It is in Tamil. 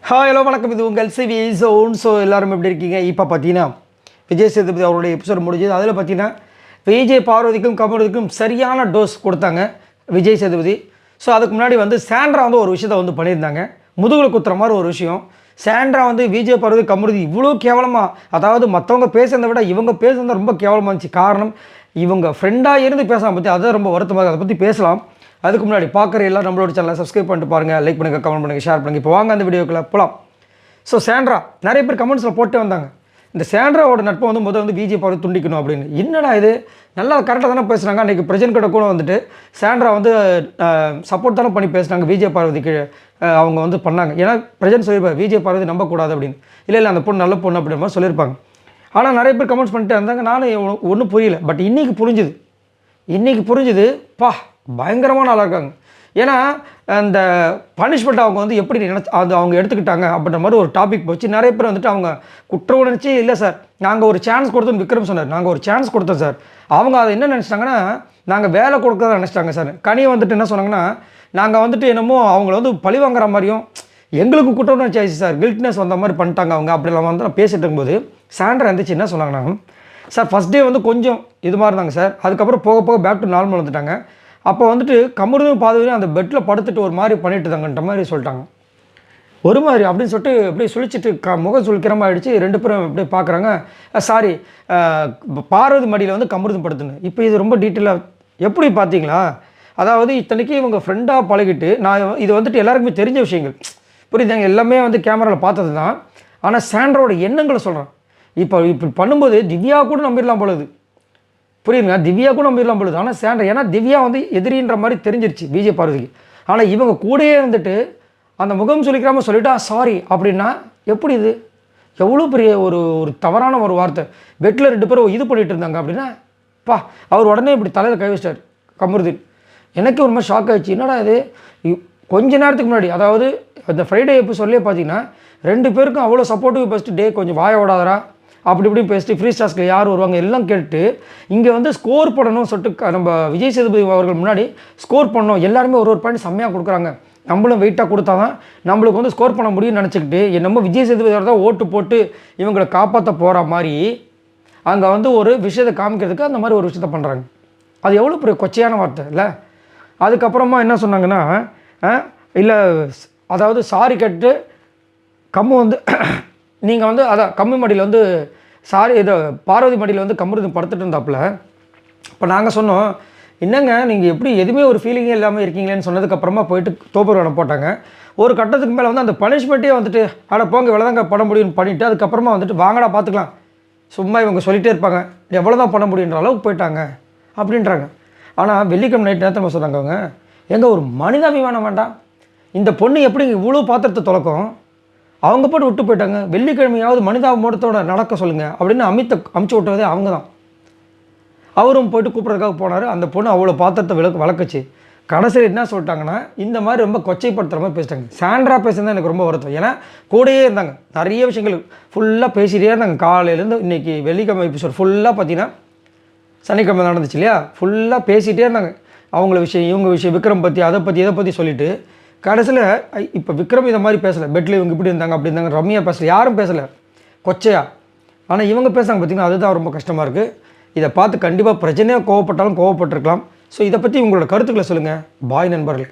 ஹலோ வணக்கம், இது உங்கள் சிவி ஜோன். ஸோ எல்லோரும் எப்படி இருக்கீங்க? இப்போ பார்த்தீங்கன்னா விஜய் சேதுபதி அவருடைய எபிசோட் முடிஞ்சது. அதில் பார்த்தீங்கன்னா விஜய் பார்வதிக்கும் கமருதிக்கும் சரியான டோஸ் கொடுத்தாங்க விஜய் சேதுபதி. ஸோ அதுக்கு முன்னாடி வந்து சாண்ட்ரா வந்து ஒரு விஷயத்தை வந்து பண்ணியிருந்தாங்க, முதுகில் குத்துற மாதிரி ஒரு விஷயம். சாண்ட்ரா வந்து விஜய் பார்வதி கமருதி இவ்வளோ கேவலமாக, அதாவது மற்றவங்க பேசுறதை விட இவங்க பேசுறது ரொம்ப கேவலமாக இருந்துச்சு. காரணம், இவங்க ஃப்ரெண்டாக இருந்து பேசலாம் பற்றி அதுதான் ரொம்ப வருத்தமாக. அதை பற்றி பேசலாம். அதுக்கு முன்னாடி பார்க்குற எல்லாம் நம்மளோட சேனலை சப்ஸ்கிரைப் பண்ணிட்டு பாருங்கள், லைக் பண்ணுங்கள், கமெண்ட் பண்ணுங்கள், ஷேர் பண்ணுங்கள். இப்போ வாங்க அந்த வீடியோக்குள்ளே போகலாம். ஸோ சாண்ட்ரா நிறைய பேர் கமெண்ட்ஸில் போட்டே வந்தாங்க, இந்த சாண்ட்ராவோட நட்பை வந்து முதல்ல வந்து விஜய் பார்வதி துண்டிக்கணும் அப்படின்னு. என்னடா இது, நல்லா கரெக்டாக தானே பேசுகிறாங்க. அன்றைக்கி பிரஜன் கிட்ட கூட வந்துட்டு சாண்ட்ரா வந்து சப்போர்ட் தானே பண்ணி பேசுனாங்க விஜய் பார்வதிக்கு. அவங்க வந்து பண்ணாங்க, ஏன்னா பிரஜன் சொல்லியிருப்பார் விஜய் பார்வதி நம்பக்கூடாது அப்படின்னு. இல்லை அந்த பொண்ணு நல்ல பொண்ணு அப்படின்ற மாதிரி சொல்லியிருப்பாங்க. ஆனால் நிறைய பேர் கமெண்ட்ஸ் பண்ணிட்டு இருந்தாங்க, நானும் ஒன்றும் புரியல. பட் இன்றைக்கி புரிஞ்சுது. பயங்கரமாக நல்லா இருக்காங்க. ஏன்னா அந்த பனிஷ்மெண்ட் அவங்க வந்து எப்படி அது அவங்க எடுத்துக்கிட்டாங்க அப்படின்ற மாதிரி ஒரு டாபிக் போச்சு. நிறைய பேர் வந்துட்டு அவங்க குற்ற உணர்ச்சி இல்லை சார், நாங்கள் ஒரு சான்ஸ் கொடுத்தோம். விக்ரம் சொன்னார், நாங்கள் ஒரு சான்ஸ் கொடுத்தோம் சார். அவங்க அதை என்ன நினச்சிட்டாங்கன்னா, நாங்கள் வேலை கொடுக்கறத நினச்சிட்டாங்க சார். கனி வந்துட்டு என்ன சொன்னாங்கன்னா, நாங்கள் வந்துட்டு என்னமோ அவங்கள வந்து பழி வாங்குற மாதிரியும், எங்களுக்கு குற்ற உணர்ச்சி ஆயிடுச்சு சார், கில்ட்னஸ் வந்த மாதிரி பண்ணிட்டாங்க அவங்க அப்படிலாம் வந்து நான் பேசிகிட்டு இருக்கும்போது சாண்ட்ரா இருந்துச்சு என்ன சொன்னாங்கன்னா, சார் ஃபஸ்ட் டே வந்து கொஞ்சம் இது மாதிரி இருந்தாங்க சார், அதுக்கப்புறம் போக போக பேக் டு நார்மல் வந்துட்டாங்க. அப்போ வந்துட்டு கமருதும் பார்வதியும் அந்த பெட்டில் படுத்துட்டு ஒரு மாதிரி பண்ணிட்டு தாங்கன்ற மாதிரி சொல்லிட்டாங்க. ஒரு மாதிரி அப்படின்னு சொல்லிட்டு அப்படியே சுழிச்சிட்டு முகம் சுழிக்கிற மாதிரி ஆகிடுச்சு. ரெண்டு பேரும் அப்படியே பார்க்குறாங்க. சாரி, பார்வதி மடியில் வந்து கமருதும் படுத்துன்னு. இப்போ இது ரொம்ப டீட்டெயிலாக எப்படி பார்த்தீங்களா? அதாவது இத்தனைக்கு இவங்க ஃப்ரெண்டாக பழகிட்டு, நான் இது வந்துட்டு எல்லாருக்குமே தெரிஞ்ச விஷயங்கள் புரியுதாங்க, எல்லாமே வந்து கேமராவில் பார்த்தது தான். ஆனால் சாண்ட்ராவோட எண்ணங்களை சொல்கிறேன். இப்படி பண்ணும்போது திவ்யா கூட நம்பிடலாம் போலது, புரியுதுங்க, திவ்யா கூட நம்பிடலாம் பொழுது. ஆனால் சாண்ட்ரா, ஏன்னா திவ்யா வந்து எதிரின்ற மாதிரி தெரிஞ்சிருச்சு விஜய் பார்வதிக்கு. ஆனால் இவங்க கூடயே இருந்துட்டு அந்த முகம் சொல்லிக்கிறாம சொல்லிட்டா சாரி அப்படின்னா எப்படி? இது எவ்வளோ பெரிய ஒரு தவறான ஒரு வார்த்தை. பெட்டில் ரெண்டு பேரும் இது பண்ணிகிட்டு இருந்தாங்க அப்படின்னா அவர் உடனே இப்படி தலையில் கை வச்சிட்டார் கமருதீன். எனக்கு ஒரு மாதிரி ஷாக் ஆகிடுச்சு. என்னடா இது, கொஞ்ச நேரத்துக்கு முன்னாடி, அதாவது அந்த ஃப்ரைடே எபிசோட்லேயே பார்த்தீங்கன்னா ரெண்டு பேருக்கும் அவ்வளோ சப்போர்ட்டிவ் ஃபஸ்ட்டு டே, கொஞ்சம் வாய ஓடாதரா அப்படி இப்படி பேசிட்டு ஃப்ரீ ஸ்டாஸ்க்கு யார் வருவாங்க எல்லாம் கேட்டு இங்கே வந்து ஸ்கோர் பண்ணணும்னு சொல்லிட்டு நம்ம விஜய் சேதுபதி அவர்கள் முன்னாடி ஸ்கோர் பண்ணணும். எல்லாருமே ஒரு பாயிண்ட் செம்மையாக கொடுக்குறாங்க, நம்மளும் வெயிட்டாக கொடுத்தா தான் நம்மளுக்கு வந்து ஸ்கோர் பண்ண முடியும்னு நினச்சிக்கிட்டு நம்ம விஜய் சேதுபதி தான் ஓட்டு போட்டு இவங்களை காப்பாற்ற போகிற மாதிரி அங்கே வந்து ஒரு விஷயத்தை காமிக்கிறதுக்கு அந்த மாதிரி ஒரு விஷயத்த பண்ணுறாங்க. அது எவ்வளோ பெரிய கொச்சையான வார்த்தை இல்லை? அதுக்கப்புறமா என்ன சொன்னாங்கன்னா, இல்லை அதாவது சாரி கேட்டு கம்மு வந்து நீங்கள் வந்து அதான் கம்மி மடியில் வந்து சாரி இதை பார்வதி மடியில் வந்து கமருது படுத்துட்டு இருந்தாப்புல. இப்போ நாங்கள் சொன்னோம், என்னங்க நீங்கள் எப்படி எதுவுமே ஒரு ஃபீலிங்கே இல்லாமல் இருக்கீங்களேன்னு சொன்னதுக்கப்புறமா போயிட்டு தோப்பூர் போட்டாங்க. ஒரு கட்டத்துக்கு மேலே வந்து அந்த பனிஷ்மெண்ட்டே வந்துட்டு போங்க இவ்வளோதாங்க பண்ண முடியும்னு பண்ணிவிட்டு அதுக்கப்புறமா வந்துட்டு வாங்கடா பார்த்துக்கலாம், சும்மா இவங்க சொல்லிகிட்டே இருப்பாங்க, எவ்வளோதான் பண்ண முடியுன்ற அளவுக்கு போயிட்டாங்க அப்படின்றாங்க. ஆனால் வெள்ளிக்கிழமை நைட் நேரத்தில் சொல்கிறாங்க அவங்க, எங்கே ஒரு மனிதாபிமானம் வேண்டாம், இந்த பொண்ணு எப்படி இவ்வளோ பாத்திரத்தை தொலைக்கும், அவங்க போட்டு விட்டு போயிட்டாங்க, வெள்ளிக்கிழமையாவது மனிதாபிமானத்தோட நடக்க சொல்லுங்கள் அப்படின்னு அமித்தை அமுச்சு விட்டதே அவங்க தான். அவரும் போயிட்டு கூப்பிட்றதுக்காக போனார். அந்த பொண்ணு அவ்வளோ பாத்திரத்தை வளர்க்குச்சு. கடைசியில் என்ன சொல்லிட்டாங்கன்னா, இந்த மாதிரி ரொம்ப கொச்சைப்படுத்துகிற மாதிரி பேசிட்டாங்க. சாண்ட்ரா பேசுனது எனக்கு ரொம்ப வருத்தம். ஏன்னா கூடயே இருந்தாங்க, நிறைய விஷயங்கள் ஃபுல்லாக பேசிகிட்டே இருந்தாங்க. காலையிலேருந்து இன்றைக்கி வெள்ளிக்கிழமை எபிசோட் ஃபுல்லாக பார்த்தீங்கன்னா சனிக்கிழமை நடந்துச்சு இல்லையா, ஃபுல்லாக பேசிகிட்டே இருந்தாங்க. அவங்கள விஷயம், இவங்க விஷயம், விக்ரம் பற்றி, அதை பற்றி, இதை பற்றி சொல்லிவிட்டு கடைசியில் இப்போ விக்ரம் இதை மாதிரி பேசலை, பெட்டில் இவங்க இப்படி இருந்தாங்க அப்படி இருந்தாங்க, ரம்யா பேசலை, யாரும் பேசலை கொச்சையா. ஆனால் இவங்க பேசுகிறாங்க பார்த்திங்கன்னா, அதுதான் ரொம்ப கஷ்டமாக இருக்குது. இதை பார்த்து கண்டிப்பாக பிரச்சனையாக கோவப்பட்டாலும் கோவப்பட்டிருக்கலாம். ஸோ இதை பற்றி உங்களோட கருத்துக்களை சொல்லுங்கள். பாய் நண்பர்கள்.